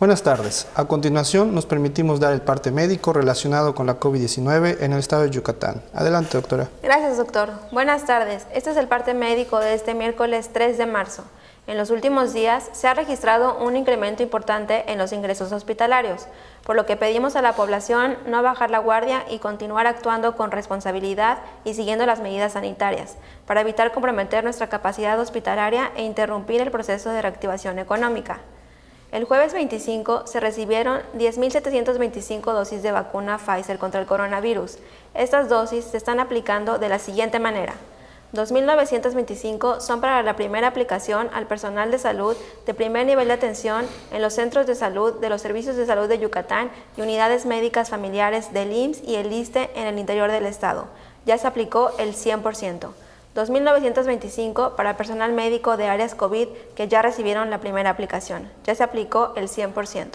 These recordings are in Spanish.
Buenas tardes. A continuación, nos permitimos dar el parte médico relacionado con la COVID-19 en el estado de Yucatán. Adelante, doctora. Gracias, doctor. Buenas tardes. Este es el parte médico de este miércoles 3 de marzo. En los últimos días se ha registrado un incremento importante en los ingresos hospitalarios, por lo que pedimos a la población no bajar la guardia y continuar actuando con responsabilidad y siguiendo las medidas sanitarias, para evitar comprometer nuestra capacidad hospitalaria e interrumpir el proceso de reactivación económica. El jueves 25 se recibieron 10.725 dosis de vacuna Pfizer contra el coronavirus. Estas dosis se están aplicando de la siguiente manera. 2.925 son para la primera aplicación al personal de salud de primer nivel de atención en los centros de salud de los servicios de salud de Yucatán y unidades médicas familiares del IMSS y el ISSSTE en el interior del estado. Ya se aplicó el 100%. 2.925 para personal médico de áreas COVID que ya recibieron la primera aplicación. Ya se aplicó el 100%.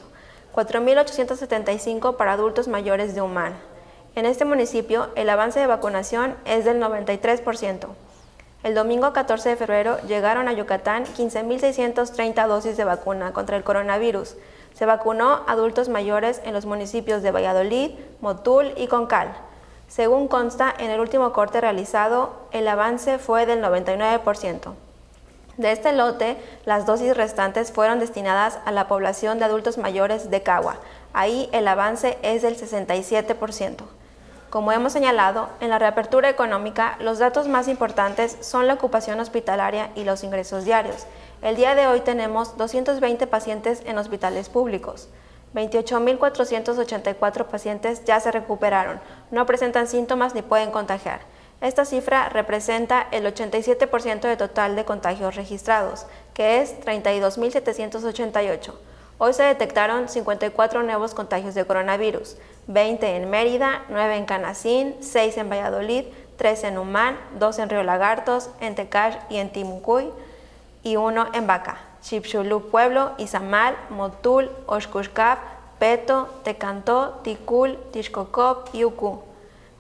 4.875 para adultos mayores de Humán. En este municipio, el avance de vacunación es del 93%. El domingo 14 de febrero llegaron a Yucatán 15.630 dosis de vacuna contra el coronavirus. Se vacunó a adultos mayores en los municipios de Valladolid, Motul y Concal. Según consta en el último corte realizado, el avance fue del 99%. De este lote, las dosis restantes fueron destinadas a la población de adultos mayores de Cagua. Ahí el avance es del 67%. Como hemos señalado, en la reapertura económica, los datos más importantes son la ocupación hospitalaria y los ingresos diarios. El día de hoy tenemos 220 pacientes en hospitales públicos. 28.484 pacientes ya se recuperaron, no presentan síntomas ni pueden contagiar. Esta cifra representa el 87% del total de contagios registrados, que es 32.788. Hoy se detectaron 54 nuevos contagios de coronavirus, 20 en Mérida, 9 en Canacín, 6 en Valladolid, 3 en Humán, 2 en Río Lagartos, en Tecash y en Timucuy, y 1 en Baca, Chipxulub Pueblo, Izamal, Motul, Oshkushkaf, Peto, Tecantó, Ticul, Tixcocop y Ucú.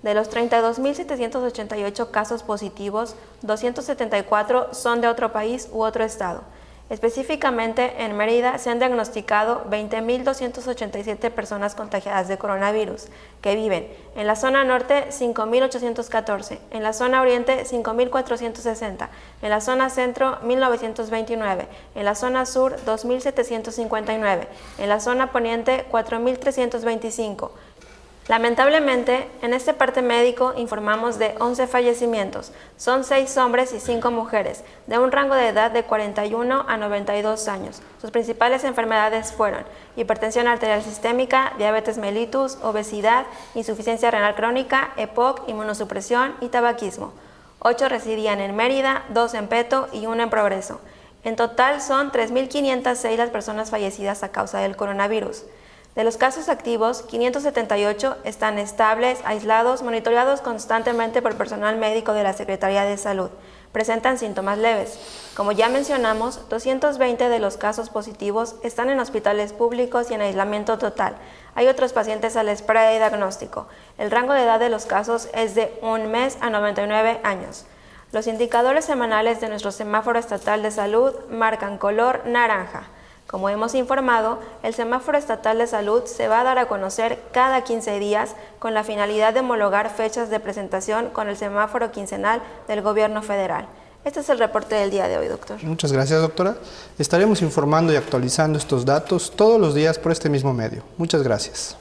De los 32.788 casos positivos, 274 son de otro país u otro estado. Específicamente, en Mérida se han diagnosticado 20.287 personas contagiadas de coronavirus, que viven en la zona norte 5.814, en la zona oriente 5.460, en la zona centro 1.929, en la zona sur 2.759, en la zona poniente 4.325. Lamentablemente, en este parte médico informamos de 11 fallecimientos. Son 6 hombres y 5 mujeres, de un rango de edad de 41 a 92 años. Sus principales enfermedades fueron hipertensión arterial sistémica, diabetes mellitus, obesidad, insuficiencia renal crónica, EPOC, inmunosupresión y tabaquismo. 8 residían en Mérida, 2 en Peto y 1 en Progreso. En total son 3.506 las personas fallecidas a causa del coronavirus. De los casos activos, 578 están estables, aislados, monitoreados constantemente por personal médico de la Secretaría de Salud. Presentan síntomas leves. Como ya mencionamos, 220 de los casos positivos están en hospitales públicos y en aislamiento total. Hay otros pacientes a la espera de diagnóstico. El rango de edad de los casos es de 1 mes a 99 años. Los indicadores semanales de nuestro semáforo estatal de salud marcan color naranja. Como hemos informado, el semáforo estatal de salud se va a dar a conocer cada 15 días con la finalidad de homologar fechas de presentación con el semáforo quincenal del gobierno federal. Este es el reporte del día de hoy, doctor. Muchas gracias, doctora. Estaremos informando y actualizando estos datos todos los días por este mismo medio. Muchas gracias.